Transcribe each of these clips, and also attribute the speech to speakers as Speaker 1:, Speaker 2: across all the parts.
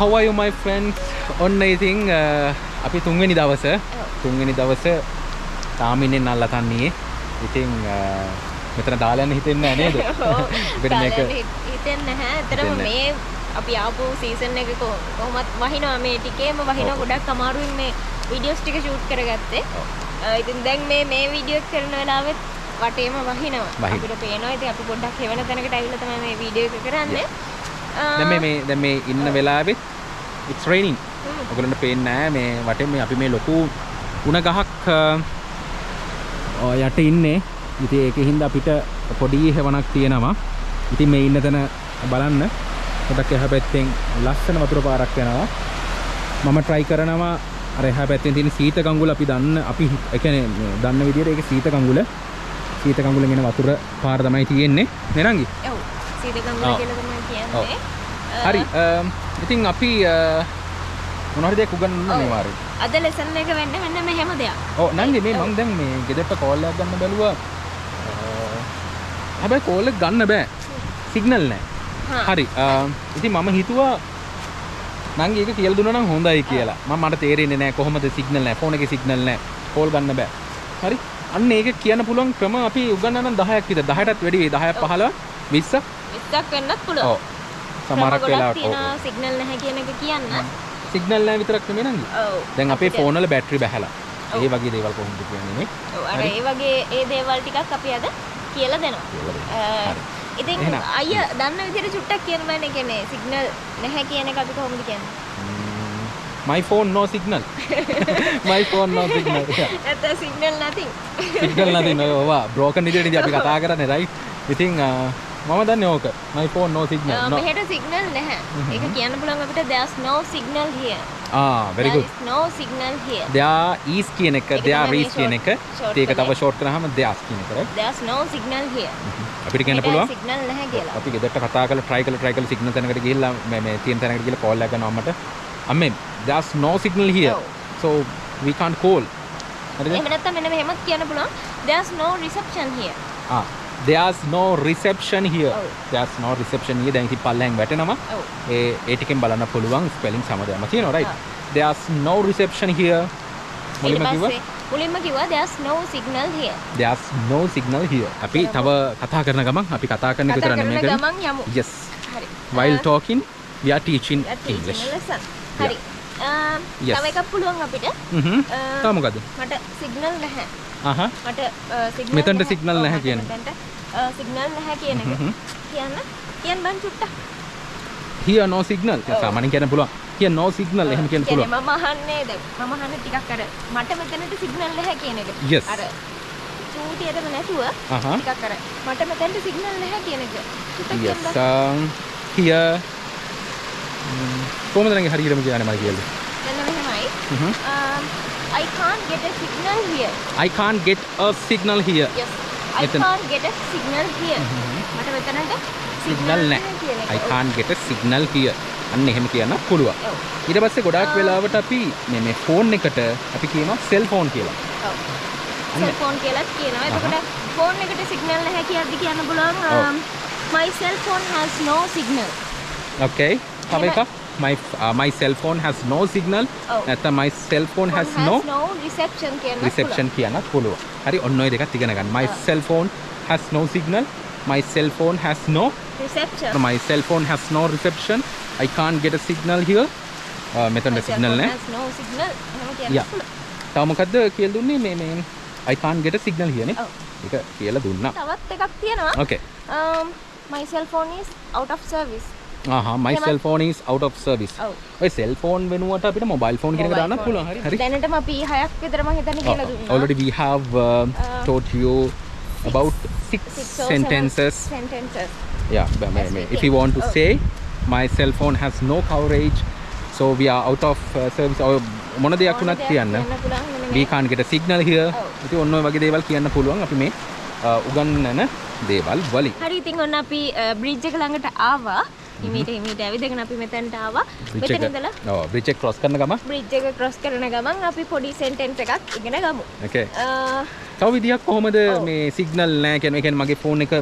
Speaker 1: how are you my friends? ඔන්න ඉතින් අපි තුන්වෙනි දවස තාම ඉන්නේ නල්ලතන්නේ. ඉතින් මෙතන දාලා යන්න හිතෙන්නේ නැහැ නේද? අපිට මේක
Speaker 2: හිතෙන්නේ නැහැ. ඇත්තටම මේ අපි ආපු සීසන් එක කොහොමත් වහිනවා මේ ටිකේම වහිනවා. ගොඩක් අමාරුවෙන් මේ වීඩියෝස් ටික ෂූට් කරගත්තේ. ඉතින් දැන් මේ වීඩියෝ කරන වෙලාවෙත් වටේම වහිනවා. අපිට පේනවා. ඉතින් අපි පොඩ්ඩක් හෙවන තැනකට ඇවිල්ලා තමයි මේ වීඩියෝ එක කරන්නේ.
Speaker 1: දැන් මේ ඉන්න වෙලාවෙත් it's raining. ඔයගොල්ලන්ට පේන්නේ නැහැ මේ වටේ මේ අපි මේ ලොකු උණ ගහක් යට ඉන්නේ. ඉතින් ඒකෙන් හින්දා අපිට පොඩි හෙවණක් තියෙනවා. ඉතින් මේ ඉන්න තැන බලන්න පොඩක් එහා පැත්තෙන් ලස්සන වතුර පාරක් යනවා. මම try කරනවා අර එහා පැත්තෙන් තියෙන සීත කඟුල අපි ඒ කියන්නේ දන්න විදිහට ඒක සීත කඟුලෙන් එන වතුර පාර තමයි තියෙන්නේ නේ නංගි?
Speaker 2: ඔව්. සීත කඟුල කියලා තමයි කියන්නේ.
Speaker 1: හරි. ඉතින් අපි මොනවාරි දෙයක් උගන්වන්න අනිවාර්යයි.
Speaker 2: අද ලෙසන් එක වෙන්නේ මෙන්න මෙහෙම දෙයක්.
Speaker 1: ඔව් නංගි මේ මම දැන් මේ ගෙදරට කෝල් එකක් ගන්න බැලුවා. හැබැයි කෝල් එක ගන්න බෑ. සිග්නල් නැහැ. හරි. ඉතින් මම හිතුවා නංගි ඒක කියලා දුන්නා නම් හොඳයි කියලා. මට තේරෙන්නේ නැහැ කොහොමද සිග්නල් නැහැ. ෆෝන් එකේ සිග්නල් නැහැ. කෝල් ගන්න බෑ. හරි. අන්න ඒක කියන්න පුළුවන් ක්‍රම අපි උගන්වන්න නම් 10ක් විතර. 10ටත් වැඩි වෙයි. 10ක් 15 20ක්
Speaker 2: 20ක් වෙන්නත් පුළුවන්.
Speaker 1: ඔව්. සමහරක් වෙලාවට
Speaker 2: තියෙන සිග්නල් නැහැ කියන එක කියන්න.
Speaker 1: සිග්නල් නැහැ විතරක් නෙමෙයි නංගි.
Speaker 2: ඔව්.
Speaker 1: දැන් අපේ ෆෝන් වල බැටරි බැහැලා. ඒ වගේ දේවල් කොහොමද කියන්නේ නේ?
Speaker 2: ඔව් අර ඒ වගේ ඒ දේවල් ටිකක් අපි අද කියලා දෙනවා. ඉතින් අයියා දන්න විදිහට චුට්ටක් කියන්න බෑනේ කියන්නේ සිග්නල් නැහැ කියන එක අපි කොහොමද කියන්නේ?
Speaker 1: My phone no signal. My phone no signal.
Speaker 2: නැත්නම් සිග්නල් nothing.
Speaker 1: Signal nothing. ඔව් broken විදිහට අපි කතා කරන්නේ right. ඉතින් මම දන්නේ ඕක. My phone no signal.
Speaker 2: මෙහෙට සිග්නල් නැහැ. ඒක කියන්න පුළුවන් අපිට there's no signal here.
Speaker 1: very good.
Speaker 2: There's no signal here.
Speaker 1: There is කියන එක, there is කියන එක. ඒක තව ෂෝට් කරාම there's කියන එක right.
Speaker 2: There's no signal here.
Speaker 1: අපිට කියන්න පුළුවන්
Speaker 2: සිග්නල් නැහැ කියලා.
Speaker 1: අපි ගෙදරට කතා කරලා try කරලා සිග්නල් තැනකට ගිහිල්ලා මේ තියෙන තැනකට ගිහිල්ලා call එකක් ගන්නවා මට. අම්මේ there's no signal here. So we can't call. හරිද?
Speaker 2: එහෙම නැත්නම් මෙන්න මෙහෙමත් කියන්න පුළුවන් there's no reception here.
Speaker 1: There's no reception here. There's no reception here. දැන් ඉතින් පල්ලෙන් වැටෙනවා. ඒ ටිකෙන් බලන්න පුළුවන් ස්පෙලිං සමදයම තියෙනවා right. There's no reception here. මුලින්ම කිව්වා there's no signal here. There's no signal here. අපි තව කතා කරන ගමන් අපි කතා කරන එක විතර නෙමෙයි කරන්නේ. Yes. හරි. While talking we are teaching English.
Speaker 2: හරි. තව එකක් පුළුවන් අපිට.
Speaker 1: තව මොකද?
Speaker 2: මට සිග්නල් නැහැ. මට සිග්නල්
Speaker 1: මෙතනට සිග්නල් නැහැ කියන්නේ.
Speaker 2: මෙතනට සිග්නල් නැහැ කියන එක. කියන්න බං චුට්ටක්.
Speaker 1: Here no signal. සාමාන්‍යයෙන් කියන්න පුළුවන්. Here no signal එහෙම කියන්න පුළුවන්.
Speaker 2: මම අහන්නේ ටිකක් අර මට මෙතනට සිග්නල් නැහැ කියන එක. අර චූටියටම නැතුව ටිකක් අර මට මෙතනට සිග්නල් නැහැ කියන එක.
Speaker 1: Yes. Here කොහොමද නම් හරියටම කියන්නේ මම කියන්නේ?
Speaker 2: දැන් මෙහෙමයි. I can't get a signal here.
Speaker 1: I can't get a signal here.
Speaker 2: Yes. I can't get a signal here. මට මෙතනට
Speaker 1: සිග්නල් නැහැ. I can't get a signal here. අන්න එහෙම කියන්න පුළුවන්. ඊට පස්සේ ගොඩාක් වෙලාවට අපි මේ ෆෝන් එකට අපි කියනවා සෙල් ෆෝන් කියලා.
Speaker 2: ඔව්. සෙල් ෆෝන් කියලා කියනවා. එතකොට ෆෝන් එකට සිග්නල් නැහැ කියද්දි කියන්න පුළුවන් my cell phone has no signal.
Speaker 1: Okay. තව එකක් my cell phone has no signal. නැත්නම් my cell phone has no reception කියන්නත් පුළුවන්. හරි ඔන්න ඔය දෙකත් ඉගෙන ගන්න. My cell phone has no signal. My cell phone has no
Speaker 2: reception.
Speaker 1: My cell phone has no reception. I can't get a signal here. මෙතන සිග්නල් නැහැ.
Speaker 2: has no signal. එහෙම කියන්න පුළුවන්.
Speaker 1: තව මොකද්ද කියලා දුන්නේ මේ I can't get a signal here නේ. ඒක කියලා දුන්නා.
Speaker 2: තවත් එකක් තියෙනවා.
Speaker 1: Okay.
Speaker 2: My cell phone is out of service.
Speaker 1: my cell phone is out of service. ඔය cell phone වෙනුවට අපිට mobile phone කියන එක දාන්නත් පුළුවන්. හරි.
Speaker 2: දැනටම අපි 6ක් විතර මම හිතන්නේ කියලා දුන්නා.
Speaker 1: Already we have taught you about 6 sentences. Yeah, if you want to say my cell phone has no coverage, so we are out of service. or මොන දෙයක් වුණත් කියන්න. We can't get a signal here. ඉතින් ඔන්න ඔය වගේ දේවල් කියන්න පුළුවන් අපි මේ උගන්වන දේවල් වලින්.
Speaker 2: හරි ඉතින් ඔන්න අපි බ්‍රිජ් එක ළඟට ආවා. හිමීට ඇවිදගෙන අපි මෙතනට ආවා. මෙතන ඉඳලා
Speaker 1: බ්‍රිජ් එක ක්‍රොස් කරන ගමන්
Speaker 2: කරන ගමන් අපි පොඩි සෙන්ටෙන්ස් එකක් ඉගෙන ගමු.
Speaker 1: Okay. තව විදියක් කොහොමද මේ සිග්නල් නැහැ කියන්නේ මගේ ෆෝන් එක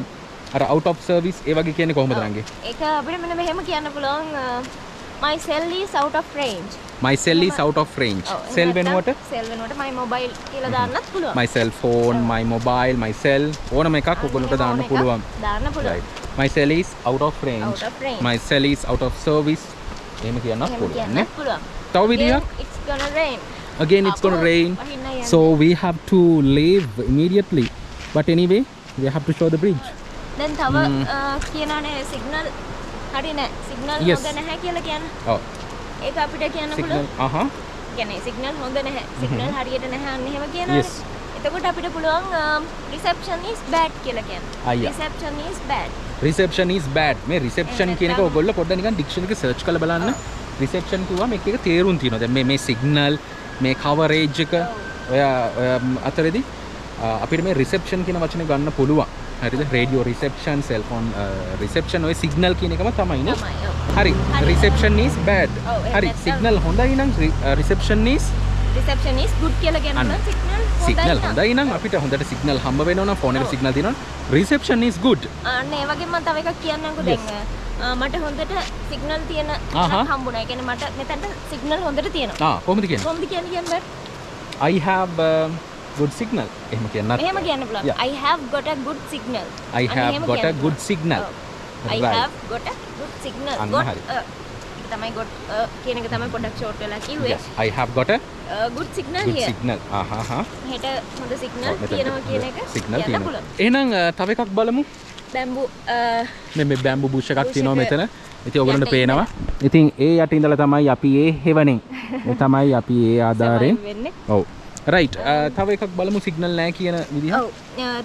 Speaker 1: අර out of service ඒ වගේ කියන්නේ කොහොමද නංගි?
Speaker 2: ඒක අපිට මෙන්න මෙහෙම කියන්න පුළුවන් my cell is out of range.
Speaker 1: my cell is out of range. cell වෙනුවට
Speaker 2: cell වෙනුවට my mobile කියලා දාන්නත් පුළුවන්.
Speaker 1: my cell phone, my mobile, my cell ඕනම එකක් ඔයගොල්ලන්ට දාන්න පුළුවන්.
Speaker 2: දාන්න පුළුවන්.
Speaker 1: my cell is out of range.
Speaker 2: Out of range.
Speaker 1: my cell is out of service. එහෙම කියන්නත් පුළුවන් නේ.
Speaker 2: පුළුවන්.
Speaker 1: තව විදියක්.
Speaker 2: It's gonna rain.
Speaker 1: Again it's gonna rain. So we have to leave immediately. But anyway, we have to show the bridge.
Speaker 2: දැන් තව කියනනේ signal හරි නෑ. signal
Speaker 1: Yes.
Speaker 2: හොඳ නැහැ කියලා කියන.
Speaker 1: ඔව්.
Speaker 2: ඒක අපිට කියන්න
Speaker 1: signal
Speaker 2: පුළුවන්. කියන්නේ signal හොඳ නැහැ. signal හරියට නැහැ අන්න එහෙම කියනවා.
Speaker 1: Yes.
Speaker 2: එතකොට අපිට පුළුවන් reception is bad කියලා කියන්න.
Speaker 1: අයියා.
Speaker 2: reception is bad.
Speaker 1: reception is bad. මේ reception කියන එක ඔයගොල්ලෝ පොඩ්ඩක් නිකන් dictionary එක search කරලා බලන්න. reception කිව්වම එක එක තේරුම් තියෙනවා. දැන් මේ signal මේ coverage එක ඔය අතරේදී අපිට මේ reception කියන වචනේ ගන්න පුළුවන්. හරිද? radio reception, cell phone reception ඔය signal කියන එකම තමයි නේ. හරි. reception is bad. හරි. signal හොඳයි නම් reception is
Speaker 2: good කියලා කියනවා.
Speaker 1: signal හොඳයි නම් අපිට හොඳට signal හම්බ වෙනවා නම් phone එකේ signal තියෙනවා. reception is good.
Speaker 2: අන්න ඒ වගේම මම තව එකක් කියන්නම්කෝ දැන් මට හොඳට signal තියෙන එකක් හම්බුණා. ඒ කියන්නේ මට මෙතනට signal හොඳට තියෙනවා.
Speaker 1: කොහොමද කියන්නේ?
Speaker 2: කොහොමද කියන්නේ?
Speaker 1: I have good signal. එහෙම කියන්නත්.
Speaker 2: එහෙම කියන්න පුළුවන්. I have got a good signal.
Speaker 1: I have got a good signal.
Speaker 2: I have got a good signal.
Speaker 1: අන්න හරි.
Speaker 2: තමයි got කියන එක තමයි පොඩක් ෂෝට් වෙලා කිව්වේ.
Speaker 1: Yes, I have got a
Speaker 2: good signal
Speaker 1: good
Speaker 2: here.
Speaker 1: signal.
Speaker 2: හෙට හොඳ signal තියෙනවා කියන එක
Speaker 1: signal
Speaker 2: කියන්න පුළුවන්.
Speaker 1: එහෙනම් තව එකක් බලමු.
Speaker 2: බැම්බු
Speaker 1: මේ බැම්බු බුෂ් එකක් තියෙනවා මෙතන. ඉතින් ඔයගොල්ලන්ට පේනවා. ඉතින් ඒ යට ඉඳලා තමයි අපි ඒ හෙවණෙන්. ඒ තමයි අපි ඒ ආධාරයෙන්. ඔව්. right. තව එකක් බලමු signal නැහැ කියන විදිහ.
Speaker 2: ඔව්.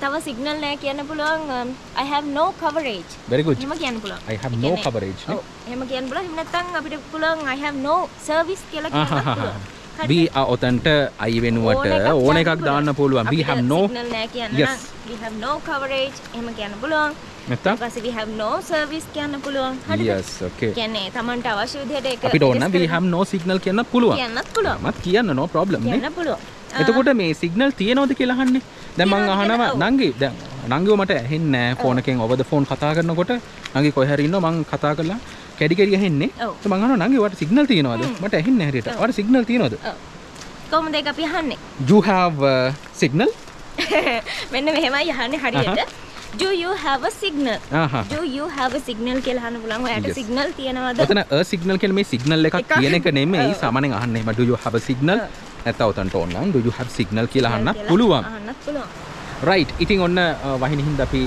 Speaker 2: තව signal නැහැ කියන්න පුළුවන්. I have no coverage.
Speaker 1: very good.
Speaker 2: එහෙම කියන්න පුළුවන්.
Speaker 1: I have no coverage නේ.
Speaker 2: ඔව්. එහෙම කියන්න පුළුවන්. එහෙම නැත්නම් අපිට පුළුවන් I have no service කියලා කියන්න පුළුවන්.
Speaker 1: we are ඔතන්ට I වෙනුවට ඕන එකක් දාන්න පුළුවන්. we have no
Speaker 2: signal නැහැ කියන්න නම් we have no coverage එහෙම කියන්න පුළුවන්.
Speaker 1: නැත්නම්
Speaker 2: ඊපස්සේ we have no service කියන්න පුළුවන්. හරිද?
Speaker 1: yes okay.
Speaker 2: කියන්නේ Tamanට අවශ්‍ය විදිහට ඒක
Speaker 1: අපිට ඕන we have no signal කියන්නත් පුළුවන්.
Speaker 2: කියන්නත් පුළුවන්.
Speaker 1: මත් කියන්න no problem නේ.
Speaker 2: කියන්න පුළුවන්.
Speaker 1: එතකොට මේ සිග්නල් තියෙනවද කියලා අහන්නේ. දැන් මං අහනවා නංගි දැන් නංගිව මට ඇහෙන්නේ නැහැ ෆෝන් එකෙන් over the phone කතා කරනකොට නංගි කොහේ හරි ඉන්නවා මං කතා කරලා කැඩි කැඩි ඇහෙන්නේ. මං අහනවා නංගි ඔයාලට සිග්නල් තියෙනවද? මට ඇහෙන්නේ නැහැ හරියට. ඔයාලට සිග්නල් තියෙනවද?
Speaker 2: කොහොමද ඒක අපි අහන්නේ?
Speaker 1: You have signal?
Speaker 2: මෙන්න මෙහෙමයි අහන්නේ හරියට. Do you have a signal? Do you have a signal කියලා අහන්න පුළුවන්. ඔයාලට සිග්නල් තියෙනවද?
Speaker 1: ඔතන a signal කියන්නේ මේ සිග්නල් එකක් කියන එක නෙමෙයි සාමාන්‍යයෙන් අහන්නේ. එහෙම do you have a signal? නැත්නම් උතන්ට ඕන නම් do you have signal කියලා අහන්නත් පුළුවන්.
Speaker 2: අහන්නත් පුළුවන්.
Speaker 1: right. ඉතින් ඔන්න වහිනින් හින්දා අපි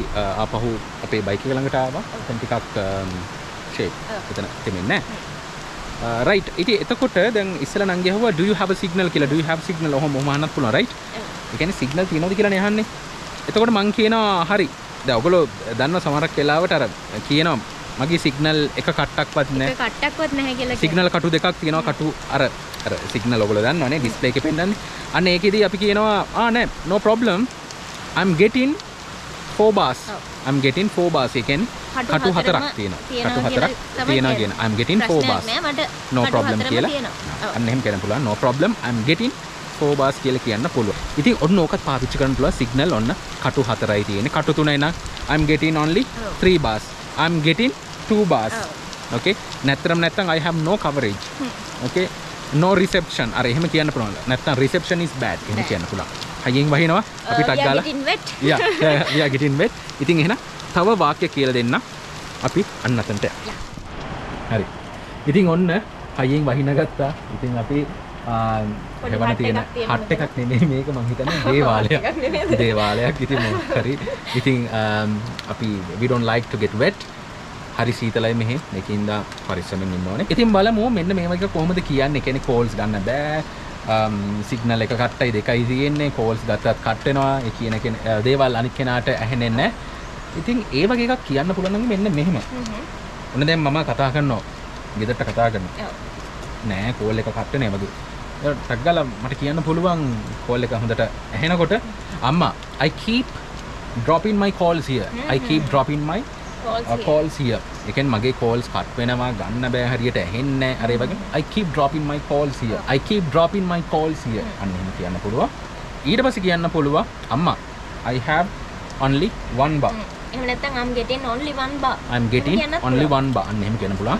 Speaker 1: ආපහු අපේ බයික් එක ළඟට ආවා. එතන ටිකක් shape එතන තෙමෙන්නේ නැහැ. right. ඉතින් එතකොට දැන් ඉස්සලා නම් ගියහුවා do you have a signal කියලා. do you have signal ඔහොම අහන්නත් පුළුවන් right. ඒ කියන්නේ signal තියෙනවද කියලා නේ අහන්නේ. එතකොට මං කියනවා හරි. දැන් ඔයගොල්ලෝ දන්නවා සමහරක් වෙලාවට අර කියනවා මගේ සිග්නල් එක කට්ටක්වත් නැහැ.
Speaker 2: එක කට්ටක්වත් නැහැ කියලා කියනවා.
Speaker 1: සිග්නල් කටු දෙකක් තියෙනවා. කටු අර සිග්නල් ඔයගොල්ලෝ දන්නවනේ ඩිස්ප්ලේ එකේ පෙන්නන්නේ. අන්න ඒකෙදී අපි කියනවා නෑ no problem. I'm getting 4 bars. I'm getting 4 bars. ඒ කියන්නේ කටු හතරක් තියෙනවා. කටු හතරක් තියෙනවා කියන. I'm getting 4 bars. no problem කියලා. අන්න එහෙම කියන්න පුළුවන්. no problem. I'm getting 4 bars කියලා කියන්න පුළුවන්. ඉතින් ඔන්න ඕකත් පාවිච්චි කරන්න පුළුවන්. සිග්නල් ඔන්න කටු හතරයි තියෙන්නේ. කටු තුනයි නම් I'm getting only 3 bars. I'm getting 2 bars. okay. නැත්නම් I have no coverage. okay. no reception. අර එහෙම කියන්න පුළුවන්. නැත්නම් reception is bad. එහෙම කියන්න පුළුවන්. හයියෙන් වහිනවා අපි ටක් ගාලා. yeah we are getting wet. ඉතින් එහෙනම් තව වාක්‍ය කියලා දෙන්න. අපි අන්න අතන්ට යමු. හරි. ඉතින් ඔන්න හයියෙන් වහින ගත්තා. ඉතින් අපි හෙවණ තියෙන හට් එකක් නෙමෙයි මේක මං හිතන්නේ දේවාලයක්. දේවාලයක් ඉතින් මොකක් හරි. ඉතින් අපි we don't like to get wet. හරි සීතලයි මෙහෙ. මේකින්ද පරිස්සමෙන් ඉන්න ඕනේ. ඉතින් බලමු මෙන්න මේව එක කොහොමද කියන්නේ. කියන්නේ කෝල්ස් ගන්න බෑ. සිග්නල් එක කට්ටයි දෙකයි තියෙන්නේ. කෝල්ස් ගත්තත් කට් වෙනවා. ඒ කියන දේවල් අනිත් කෙනාට ඇහෙන්නේ නැහැ. ඉතින් ඒ වගේ එකක් කියන්න පුළුවන් නම් මෙන්න මෙහෙම. ඔන්න දැන් මම කතා කරනවා. ගෙදරට කතා කරනවා. නෑ කෝල් එක කට් වෙනවා වගේ. ටක් ගාලා මට කියන්න පුළුවන් කෝල් එක හොඳට ඇහෙනකොට අම්මා I keep dropping my calls here. I keep dropping my calls here. ඒ කියන්නේ මගේ calls කට් වෙනවා ගන්න බෑ හරියට ඇහෙන්නේ නැහැ. අර ඒ වගේ I keep dropping my calls here. I keep dropping my calls here. අන්න එහෙම කියන්න පුළුවන්. ඊට පස්සේ කියන්න පුළුවන් අම්මා I have only 1 bar.
Speaker 2: එහෙම නැත්නම් I'm getting only 1 bar.
Speaker 1: I'm getting only 1 bar. අන්න එහෙම කියන්න පුළුවන්.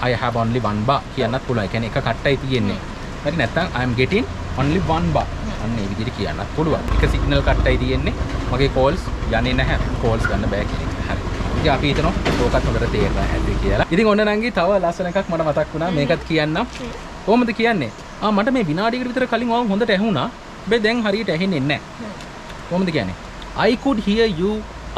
Speaker 1: I have only one bar කියන්නත් පුළුවන්. ඒ කියන්නේ එක කට්ටයි තියෙන්නේ. හරි නැත්නම් I am getting only one bar. අන්න ඒ විදිහට කියන්නත් පුළුවන්. එක සිග්නල් කට්ටයි තියෙන්නේ. මගේ calls යන්නේ නැහැ. calls ගන්න බෑ කියන එක. හරි. ඉතින් අපි හිතනවා ඕකත් හොඳට තේරෙනවා ඇද්ද කියලා. ඉතින් ඔන්න නංගි තව ලස්සන එකක් මට මතක් වුණා. මේකත් කියන්නම්. කොහොමද කියන්නේ? මට මේ විනාඩියකට විතර කලින් ඔයාව හොඳට ඇහුණා. හැබැයි දැන් හරියට ඇහෙන්නේ නැහැ. කොහොමද කියන්නේ? I could hear you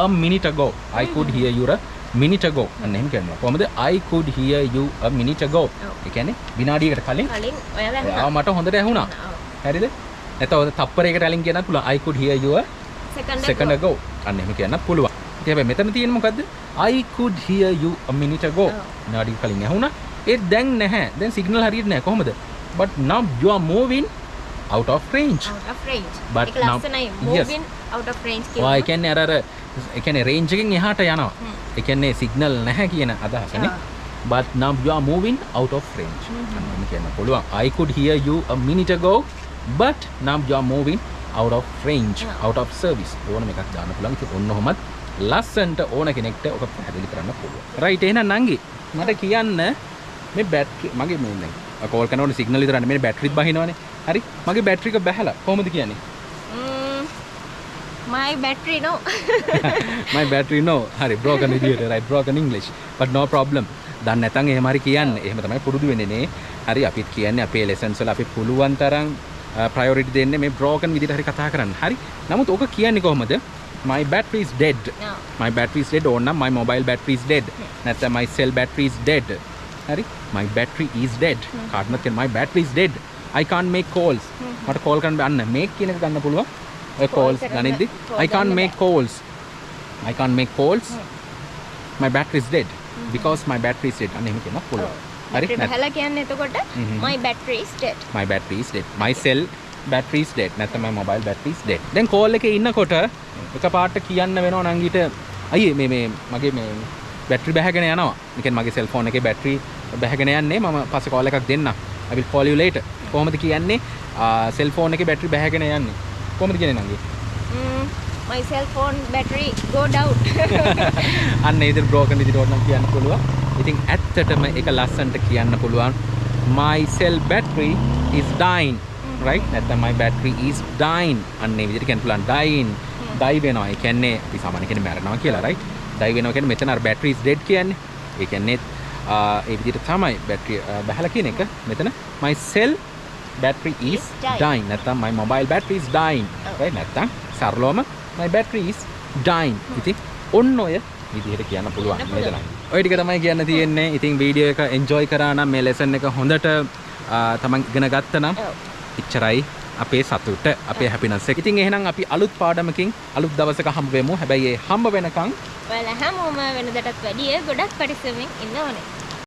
Speaker 1: a minute ago. I could hear you a minute ago. අන්න එහෙම කියනවා. කොහොමද? I could hear you a minute ago. ඒ කියන්නේ විනාඩියකට කලින් ඔයාව මට හොඳට ඇහුණා. හරිද? නැත්නම් තප්පරයකට කලින් කියන්නත් පුළුවන්. I could hear you a second ago. අන්න එහෙම කියන්නත් පුළුවන්. ඉතින් හැබැයි මෙතන තියෙන්නේ මොකද්ද? I could hear you a minute ago. විනාඩියකට කලින් ඇහුණා. ඒ දැන් නැහැ. දැන් සිග්නල් හරියට නැහැ. කොහොමද? But now you are moving out of range.
Speaker 2: Out of range.
Speaker 1: But
Speaker 2: ඒක ලස්සනයි. Moving out of range
Speaker 1: කියනවා. ඒ කියන්නේ අර ඒ කියන්නේ range එකෙන් එහාට යනවා. ඒ කියන්නේ සිග්නල් නැහැ කියන අදහසනේ. But now you are moving out of range. අන්න කියන්න පුළුවන්. I could hear you a minute ago, but now you are moving out of range, out of service. ඕනම එකක් දාන්න පුළුවන්. ඒක ඔන්න ඔහමත් ලස්සන්ට ඕන කෙනෙක්ට ඔක පැහැදිලි කරන්න පුළුවන්. right එහෙනම් නංගි මට කියන්න මේ බැටරි මගේ මේ දැන් කෝල් කරනකොට සිග්නල් විතරනේ මේ බැටරිත් බහිනවනේ. හරි මගේ බැටරි එක බැහැලා කොහොමද කියන්නේ?
Speaker 2: My battery no.
Speaker 1: My battery no. හරි broken විදියට right broken English but no problem. දැන් නැතන් එහෙම හරි කියන්නේ. එහෙම තමයි පුරුදු වෙන්නේ නේ. හරි අපිත් කියන්නේ අපේ lessons වල අපි පුළුවන් තරම් priority දෙන්නේ මේ broken විදියට හරි කතා කරන්න. හරි. නමුත් ඕක කියන්නේ කොහොමද? My battery is dead.
Speaker 2: No.
Speaker 1: My battery is dead or not my mobile battery is dead. නැත්නම් my cell battery is dead. හරි my battery is dead. කාටවත් කියන my battery is dead. I can't make calls. මට call කරන්න බෑ. අන්න make කියන එක ගන්න පුළුවන්. ඔය calls ගනිද්දි I can't make calls. I can't make calls. My battery is dead because my battery is dead. අන්න එහෙම කියන්න පුළුවන්. හරි
Speaker 2: බහලා කියන්නේ එතකොට my battery is dead.
Speaker 1: My battery is dead. My cell battery is dead. නැත්නම් my mobile battery is dead. දැන් call එකේ ඉන්නකොට එකපාරට කියන්න වෙනවා නංගිට අයියේ මේ මගේ මේ බැටරි බහගෙන යනවා. ඒ කියන්නේ මගේ cell phone එකේ බැටරි බහගෙන යන්නේ මම පස්සේ call එකක් දෙන්නම්. I will call you later. කොහොමද කියන්නේ cell phone එකේ බැටරි බහගෙන යන්නේ? කොහොමද කියන්නේ නංගි?
Speaker 2: My cell phone battery go down.
Speaker 1: අන්න ඒ විදිහට broken විදිහට ඕනනම් කියන්න පුළුවන්. ඉතින් ඇත්තටම ඒක ලස්සනට කියන්න පුළුවන්. My cell battery is dying. Right? නැත්නම් my battery is dying. අන්න ඒ විදිහට කියන්න පුළුවන් dying. die වෙනවා. ඒ කියන්නේ අපි සාමාන්‍ය කියන්නේ මැරෙනවා කියලා right? die වෙනවා කියන්නේ මෙතන අර battery is dead කියන්නේ. ඒ කියන්නේ ඒ විදිහට තමයි battery බහලා කියන එක. මෙතන my cell battery is dying. නැත්නම් my mobile battery is dying. right? නැත්නම් සරලවම my battery is dying. ඉතින් ඔන්න ඔය විදිහට කියන්න පුළුවන් නේද නම්. ඔය ටික තමයි කියන්න තියෙන්නේ. ඉතින් වීඩියෝ එක enjoy කරා නම් මේ lesson එක හොඳට තමන් ඉගෙන ගත්තා නම් එච්චරයි අපේ සතුට අපේ හැපිනස් එක. ඉතින් එහෙනම් අපි අලුත් පාඩමකින් අලුත් දවසක හම්බ වෙමු. හැබැයි ඒ හම්බ වෙනකන්
Speaker 2: ඔයාලා හැමෝම වෙනදටත් වැඩිය ගොඩක් පරිස්සමෙන් ඉන්න ඕනේ.